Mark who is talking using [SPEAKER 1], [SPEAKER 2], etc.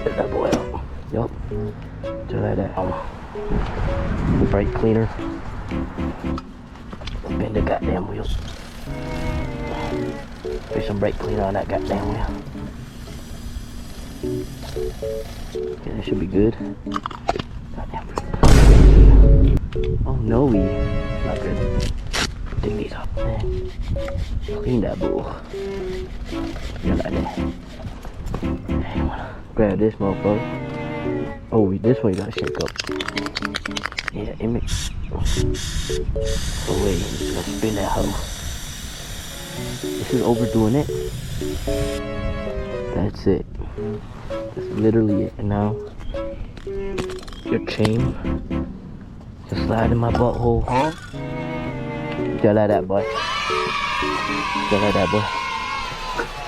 [SPEAKER 1] Get that boy out. Yup. Just like that. Brake cleaner. Bend the goddamn wheel. Put some brake cleaner on that goddamn wheel. Okay, that should be good. Goddamn brake. Oh no, not good. Take these off, man. Clean that bull. Yeah, like that. Hey, wanna grab this motherfucker. Oh, this one you gotta shake up. Yeah, image. Oh wait, just gotta spin that hoe. This is overdoing it. That's it. That's literally it. And now, your chain just slide in my butthole. Just like that, boy. Just like that, boy.